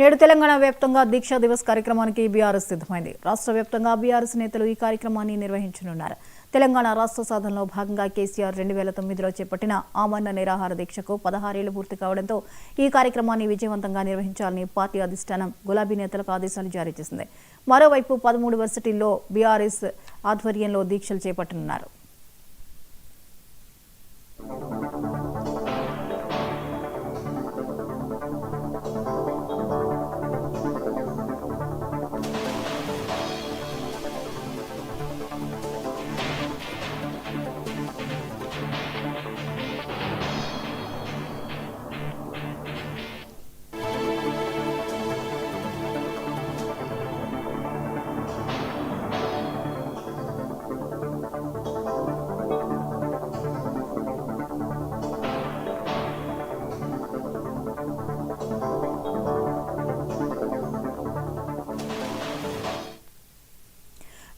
నేడు తెలంగాణ వ్యాప్తంగా దీక్షా దివస్ కార్యక్రమానికి బీఆర్ఎస్ సిద్ధమైంది. రాష్ట్ర వ్యాప్తంగా బీఆర్ఎస్ నేతలు ఈ కార్యక్రమాన్ని నిర్వహించనున్నారు. తెలంగాణ రాష్ట్ర సాధనలో భాగంగా కేసీఆర్ 2009లో చేపట్టిన ఆమరణ నిరాహార దీక్షకు 16 ఏళ్లు పూర్తి కావడంతో ఈ కార్యక్రమాన్ని విజయవంతంగా నిర్వహించాలని పార్టీ అధిష్టానం గులాబీ నేతలకు ఆదేశాలు జారీ చేసింది. మరోవైపు 13 వర్సిటీల్లో బీఆర్ఎస్ ఆధ్వర్యంలో దీక్షలు చేపట్టనున్నారు.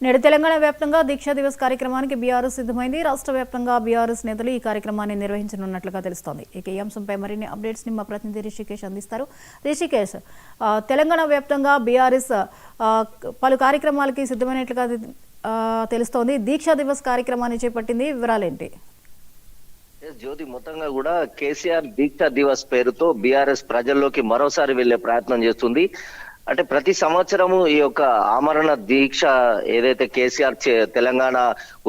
నేడు తెలంగాణ వ్యాప్తంగా దీక్షా దివస్ కార్యక్రమానికి బీఆర్ఎస్ సిద్ధమైంది. రాష్ట్ర వ్యాప్తంగా బీఆర్ఎస్ నేతలు ఈ కార్యక్రమాన్ని నిర్వహించనున్నట్లుగా తెలుస్తోంది. ఇక ఈ అంశంపై మరిన్ని అప్డేట్స్ ని మా ప్రతినిధి రిషికేష్ అందిస్తారు. రిషికేష్, తెలంగాణ వ్యాప్తంగా బీఆర్ఎస్ పలు కార్యక్రమాలకి సిద్ధమైనట్లుగా తెలుస్తోంది. దీక్షా దివస్ కార్యక్రమాన్ని చేపట్టింది, వివరాలేంటి? జ్యోతి, మొత్తంగా కూడా కేసీఆర్ దీక్షా దివస్ పేరుతో బీఆర్ఎస్ ప్రజల్లోకి మరోసారి వెళ్లే ప్రయత్నం చేస్తుంది. అంటే ప్రతి సంవత్సరము ఈ యొక్క ఆమరణ దీక్ష ఏదైతే కేసీఆర్ తెలంగాణ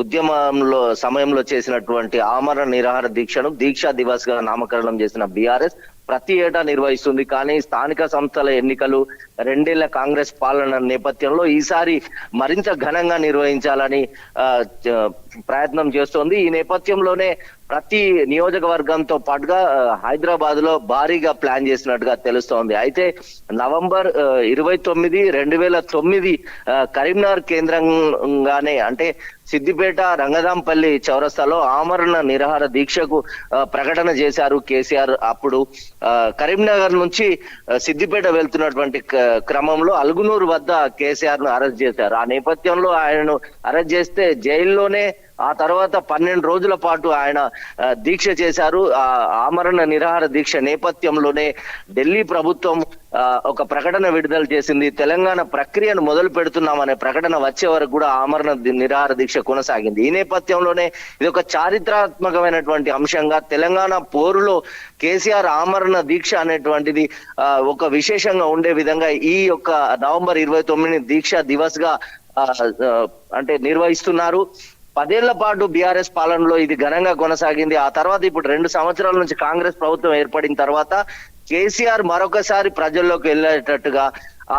ఉద్యమంలో సమయంలో చేసినటువంటి ఆమరణ నిరాహార దీక్షను దీక్షా దివస్ గా నామకరణం చేసిన బీఆర్ఎస్ ప్రతి ఏటా నిర్వహిస్తుంది. కానీ స్థానిక సంస్థల ఎన్నికలు, 2 ఏళ్ల కాంగ్రెస్ పాలన నేపథ్యంలో ఈసారి మరింత ఘనంగా నిర్వహించాలని ప్రయత్నం చేస్తోంది. ఈ నేపథ్యంలోనే ప్రతి నియోజకవర్గంతో పాటుగా హైదరాబాద్ లో భారీగా ప్లాన్ చేసినట్టుగా తెలుస్తోంది. అయితే నవంబర్ 29, 2009 కరీంనగర్ కేంద్రంగానే అంటే సిద్దిపేట రంగదాంపల్లి చౌరస్తాలో ఆమరణ నిరాహార దీక్షకు ప్రకటన చేశారు కేసీఆర్. అప్పుడు కరీంనగర్ నుంచి సిద్దిపేట వెళ్తున్నటువంటి క్రమంలో అల్గునూరు వద్ద కేసీఆర్ ను అరెస్ట్ చేశారు. ఆ నేపథ్యంలో ఆయనను అరెస్ట్ చేస్తే జైల్లోనే ఆ తర్వాత 12 రోజుల పాటు ఆయన దీక్ష చేశారు. ఆమరణ నిరాహార దీక్ష నేపథ్యంలోనే ఢిల్లీ ప్రభుత్వం ఒక ప్రకటన విడుదల చేసింది. తెలంగాణ ప్రక్రియను మొదలు పెడుతున్నామనే ప్రకటన వచ్చే వరకు కూడా ఆమరణ నిరాహార దీక్ష కొనసాగింది. ఈ నేపథ్యంలోనే ఇది ఒక చారిత్రాత్మకమైనటువంటి అంశంగా తెలంగాణ పోరులో కేసీఆర్ ఆమరణ దీక్ష అనేటువంటిది ఒక విశేషంగా ఉండే విధంగా ఈ యొక్క నవంబర్ 29 దీక్షా దివస్ గా అంటే నిర్వహిస్తున్నారు. 10 ఏళ్ల పాటు బీఆర్ఎస్ పాలనలో ఇది ఘనంగా కొనసాగింది. ఆ తర్వాత ఇప్పుడు 2 సంవత్సరాల నుంచి కాంగ్రెస్ ప్రభుత్వం ఏర్పడిన తర్వాత కేసీఆర్ మరొకసారి ప్రజల్లోకి వెళ్ళేటట్టుగా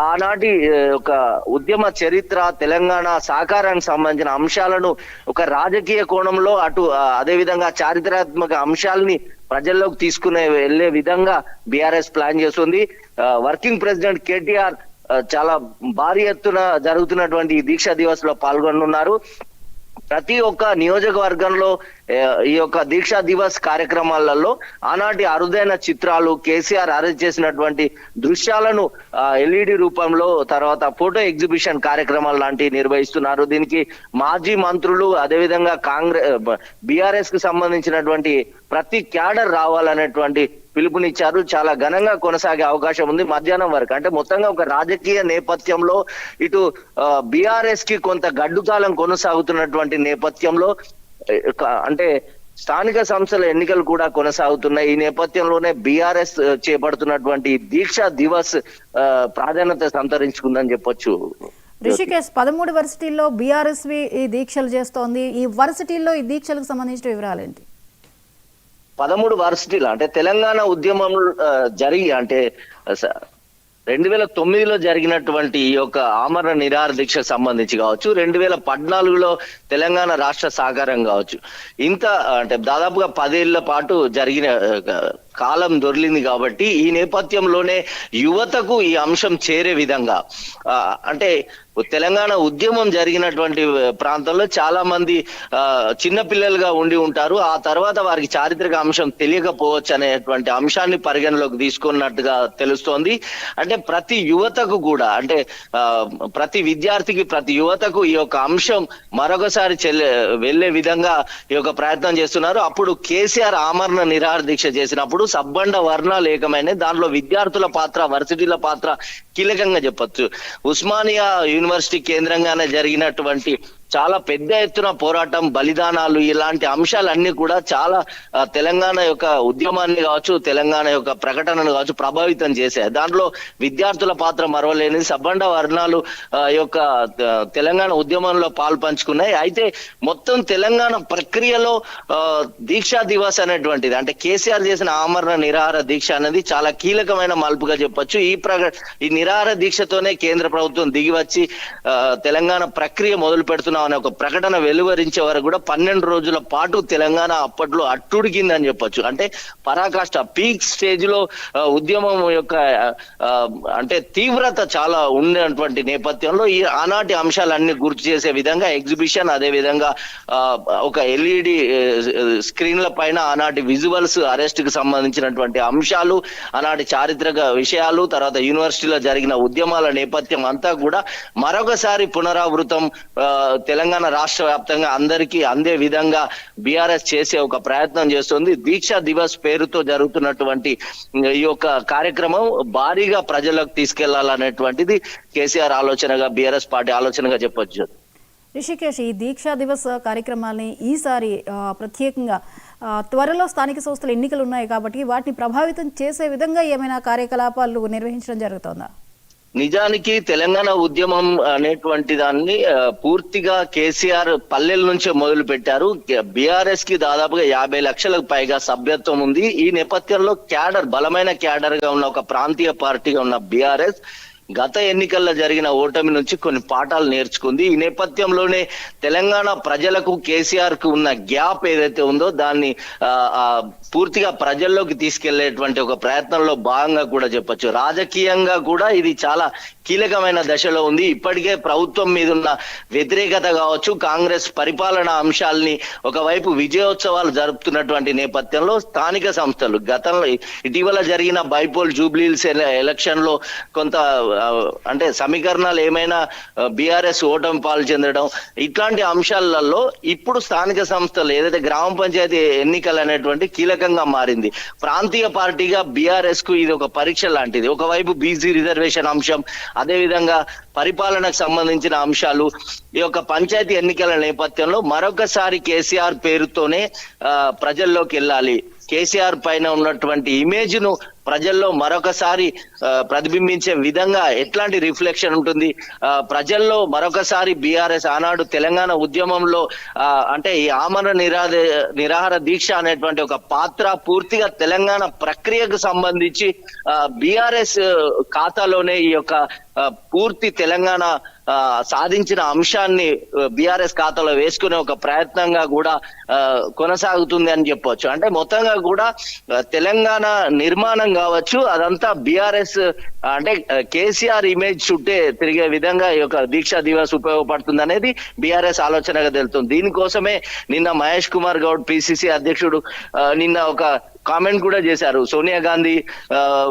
ఆనాటి ఒక ఉద్యమ చరిత్ర, తెలంగాణ సాకారానికి సంబంధించిన అంశాలను ఒక రాజకీయ కోణంలో అటు అదేవిధంగా చారిత్రాత్మక అంశాలని ప్రజల్లోకి తీసుకునే వెళ్లే విధంగా బీఆర్ఎస్ ప్లాన్ చేస్తుంది. వర్కింగ్ ప్రెసిడెంట్ కేటీఆర్ చాలా భారీ ఎత్తున జరుగుతున్నటువంటి ఈ దీక్షా దివస్ లో పాల్గొనున్నారు. ప్రతి ఒక్క నియోజకవర్గంలో ఈ యొక్క దీక్షా దివస్ కార్యక్రమాలలో ఆనాటి అరుదైన చిత్రాలు, కేసీఆర్ అరెస్ట్ చేసినటువంటి దృశ్యాలను LED రూపంలో, తర్వాత ఫోటో ఎగ్జిబిషన్ కార్యక్రమాలు లాంటివి నిర్వహిస్తున్నారు. దీనికి మాజీ మంత్రులు, అదేవిధంగా బీఆర్ఎస్ కు సంబంధించినటువంటి ప్రతి క్యాడర్ రావాలనేటువంటి పిలుపునిచ్చారు. చాలా ఘనంగా కొనసాగే అవకాశం ఉంది మధ్యాహ్నం వరకు. అంటే మొత్తంగా ఒక రాజకీయ నేపథ్యంలో ఇటు బీఆర్ఎస్ కి కొంత గడ్డుకాలం కొనసాగుతున్నటువంటి నేపథ్యంలో అంటే స్థానిక సంస్థల ఎన్నికలు కూడా కొనసాగుతున్నాయి. ఈ నేపథ్యంలోనే బీఆర్ఎస్ చేపడుతున్నటువంటి దీక్షా దివస్ ప్రాధాన్యత సంతరించుకుందని చెప్పొచ్చు. రిషికేష్, 13 వర్సిటీల్లో బీఆర్ఎస్ ఈ దీక్షలు చేస్తోంది. ఈ వర్సిటీల్లో ఈ దీక్షలకు సంబంధించిన వివరాలేంటి? 13 వర్సిటీలు అంటే తెలంగాణ ఉద్యమం జరిగి అంటే 2009లో జరిగినటువంటి ఈ యొక్క ఆమరణ నిరాహార దీక్షకు సంబంధించి కావచ్చు, 2014లో తెలంగాణ రాష్ట్ర సాకారం కావచ్చు, ఇంత అంటే దాదాపుగా 10 ఏళ్ల పాటు జరిగిన కాలం దొరికింది. కాబట్టి ఈ నేపథ్యంలోనే యువతకు ఈ అంశం చేరే విధంగా అంటే తెలంగాణ ఉద్యమం జరిగినటువంటి ప్రాంతంలో చాలా మంది చిన్న పిల్లలుగా ఉండి ఉంటారు. ఆ తర్వాత వారికి చారిత్రక అంశం తెలియకపోవచ్చు అనేటువంటి అంశాన్ని పరిగణలోకి తీసుకున్నట్టుగా తెలుస్తోంది. అంటే ప్రతి యువతకు కూడా అంటే ప్రతి విద్యార్థికి, ప్రతి యువతకు ఈ యొక్క అంశం మరొకసారి వెళ్లే విధంగా ఈ యొక్క ప్రయత్నం చేస్తున్నారు. అప్పుడు కేసీఆర్ ఆమరణ నిరాహార దీక్ష చేసినప్పుడు సబ్బండ వర్ణాలు ఏకమైన దానిలో విద్యార్థుల పాత్ర, వర్సిటీల పాత్ర కీలకంగా చెప్పొచ్చు. ఉస్మానియా యూనివర్సిటీ కేంద్రంగానే జరిగినటువంటి చాలా పెద్ద ఎత్తున పోరాటం, బలిదానాలు, ఇలాంటి అంశాలన్నీ కూడా చాలా తెలంగాణ యొక్క ఉద్యమాన్ని కావచ్చు, తెలంగాణ యొక్క ప్రకటనను కావచ్చు ప్రభావితం చేశాయి. దాంట్లో విద్యార్థుల పాత్ర మరవలేని, సబ్బండ వర్ణాలు యొక్క తెలంగాణ ఉద్యమంలో పాలు పంచుకున్నాయి. అయితే మొత్తం తెలంగాణ ప్రక్రియలో దీక్షా దివస్ అనేటువంటిది, అంటే కేసీఆర్ చేసిన ఆమరణ నిరాహార దీక్ష అనేది చాలా కీలకమైన మలుపుగా చెప్పొచ్చు. ఈ నిరాహార దీక్షతోనే కేంద్ర ప్రభుత్వం దిగివచ్చి తెలంగాణ ప్రక్రియ మొదలు పెడుతున్న అనే ఒక ప్రకటన వెలువరించే వరకు కూడా 12 రోజుల పాటు తెలంగాణ అప్పట్లో అట్టుడికిందని చెప్పొచ్చు. అంటే పరాకాష్ట, పీక్ స్టేజ్ లో ఉద్యమం యొక్క అంటే తీవ్రత చాలా ఉన్నటువంటి నేపథ్యంలో ఈ ఆనాటి అంశాలన్నీ గుర్తు చేసే విధంగా ఎగ్జిబిషన్, అదే విధంగా ఒక ఎల్ఈడి స్క్రీన్ల పైన ఆనాటి విజువల్స్, అరెస్ట్ కి సంబంధించినటువంటి అంశాలు, ఆనాటి చారిత్రక విషయాలు, తర్వాత యూనివర్సిటీలో జరిగిన ఉద్యమాల నేపథ్యం అంతా కూడా మరొకసారి పునరావృతం తెలంగాణ రాష్ట్ర వ్యాప్తంగా అందరికీ అందే విధంగా బీఆర్ఎస్ చేసే ఒక ప్రయత్నం చేస్తుంది. దీక్షా దివస్ పేరుతో జరుగుతున్నటువంటి ఈ యొక్క కార్యక్రమం భారీగా ప్రజలకు తీసుకెళ్లాలనేటువంటిది కేసీఆర్ ఆలోచనగా, బీఆర్ఎస్ పార్టీ ఆలోచనగా చెప్పొచ్చు. రిషికేష్, ఈ దీక్షా దివస్ కార్యక్రమాల్ని ఈసారి ప్రత్యేకంగా త్వరలో స్థానిక సంస్థల ఎన్నికలు ఉన్నాయి కాబట్టి వాటిని ప్రభావితం చేసే విధంగా ఏమైనా కార్యకలాపాలు నిర్వహించడం జరుగుతుందా? నిజానికి తెలంగాణ ఉద్యమం అనేటువంటి దాన్ని పూర్తిగా కేసీఆర్ పల్లెల నుంచే మొదలు పెట్టారు. బీఆర్ఎస్ కి దాదాపుగా 50 లక్షలకు పైగా సభ్యత్వం ఉంది. ఈ నేపథ్యంలో క్యాడర్, బలమైన క్యాడర్ గా ఉన్న ఒక ప్రాంతీయ పార్టీగా ఉన్న బీఆర్ఎస్ గత ఎన్నికల్లో జరిగిన ఓటమి నుంచి కొన్ని పాఠాలు నేర్చుకుంది. ఈ నేపథ్యంలోనే తెలంగాణ ప్రజలకు కేసీఆర్ కు ఉన్న గ్యాప్ ఏదైతే ఉందో దాన్ని పూర్తిగా ప్రజల్లోకి తీసుకెళ్లేటువంటి ఒక ప్రయత్నంలో భాగంగా కూడా చెప్పొచ్చు. రాజకీయంగా కూడా ఇది చాలా కీలకమైన దశలో ఉంది. ఇప్పటికే ప్రభుత్వం మీద ఉన్న వ్యతిరేకత కావచ్చు, కాంగ్రెస్ పరిపాలన అంశాలని ఒకవైపు విజయోత్సవాలు జరుపుతున్నటువంటి నేపథ్యంలో స్థానిక సంస్థలు గతంలో ఇటీవల జరిగిన బైపోల్ జూబ్లీహిల్స్ ఎలక్షన్ లో కొంత అంటే సమీకరణాలు ఏమైనా బీఆర్ఎస్ ఓటమి పాలు చెందడం, ఇట్లాంటి అంశాలలో ఇప్పుడు స్థానిక సంస్థలు ఏదైతే గ్రామ పంచాయతీ ఎన్నికలు అనేటువంటి కీలకంగా మారింది. ప్రాంతీయ పార్టీగా బీఆర్ఎస్ కు ఇది ఒక పరీక్ష లాంటిది. ఒకవైపు బీసీ రిజర్వేషన్ అంశం, అదే విధంగా పరిపాలనకు సంబంధించిన అంశాలు, ఈ యొక్క పంచాయతీ ఎన్నికల నేపథ్యంలో మరొకసారి కేసీఆర్ పేరుతోనే ప్రజల్లోకి వెళ్ళాలి. కేసీఆర్ పైన ఉన్నటువంటి ఇమేజ్ ను ప్రజల్లో మరొకసారి ప్రతిబింబించే విధంగా ఎట్లాంటి రిఫ్లెక్షన్ ఉంటుంది, ప్రజల్లో మరొకసారి బీఆర్ఎస్ ఆనాడు తెలంగాణ ఉద్యమంలో అంటే ఈ ఆమరణ నిరాహార దీక్ష అనేటువంటి ఒక పాత్ర పూర్తిగా తెలంగాణ ప్రక్రియకు సంబంధించి బీఆర్ఎస్ ఖాతాలోనే ఈ యొక్క పూర్తి తెలంగాణ సాధించిన అంశాన్ని బీఆర్ఎస్ ఖాతాలో వేసుకునే ఒక ప్రయత్నంగా కూడా కొనసాగుతుంది అని చెప్పొచ్చు. అంటే మొత్తంగా కూడా తెలంగాణ నిర్మాణం కావచ్చు, అదంతా బీఆర్ఎస్ అంటే కేసీఆర్ ఇమేజ్ చుట్టే తిరిగే విధంగా ఈ యొక్క దీక్షా దివస్ ఉపయోగపడుతుంది అనేది బీఆర్ఎస్ ఆలోచనగా తెలుస్తుంది. దీనికోసమే నిన్న మహేష్ కుమార్ గౌడ్ పిసిసి అధ్యక్షుడు నిన్న ఒక కామెంట్ కూడా చేశారు, సోనియా గాంధీ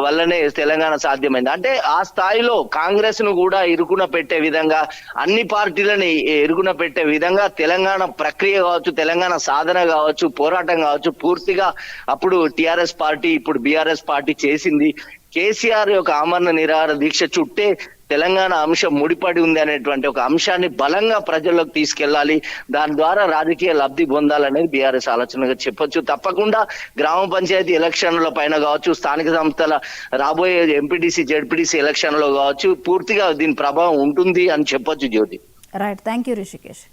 వల్లనే తెలంగాణ సాధ్యమైంది. అంటే ఆ స్థాయిలో కాంగ్రెస్ ను కూడా ఇరుకున పెట్టే విధంగా, అన్ని పార్టీలని ఇరుకున పెట్టే విధంగా తెలంగాణ ప్రక్రియ కావచ్చు, తెలంగాణ సాధన కావచ్చు, పోరాటం కావచ్చు పూర్తిగా అప్పుడు టిఆర్ఎస్ పార్టీ, ఇప్పుడు బీఆర్ఎస్ పార్టీ చేసింది. కేసీఆర్ యొక్క ఆమరణ నిరాహార దీక్ష చుట్టే తెలంగాణ అంశం ముడిపడి ఉంది అనేటువంటి ఒక అంశాన్ని బలంగా ప్రజల్లోకి తీసుకెళ్లాలి, దాని ద్వారా రాజకీయ లబ్ధి పొందాలనేది బీఆర్ఎస్ ఆలోచనగా చెప్పొచ్చు. తప్పకుండా గ్రామ పంచాయతీ ఎలక్షన్ల పైన కావచ్చు, స్థానిక సంస్థల రాబోయే ఎంపీటీసీ జెడ్పీటీసీ ఎలక్షన్ లో కావచ్చు పూర్తిగా దీని ప్రభావం ఉంటుంది అని చెప్పొచ్చు. జ్యోతి, రైట్, థ్యాంక్ యూ రిషికేష్.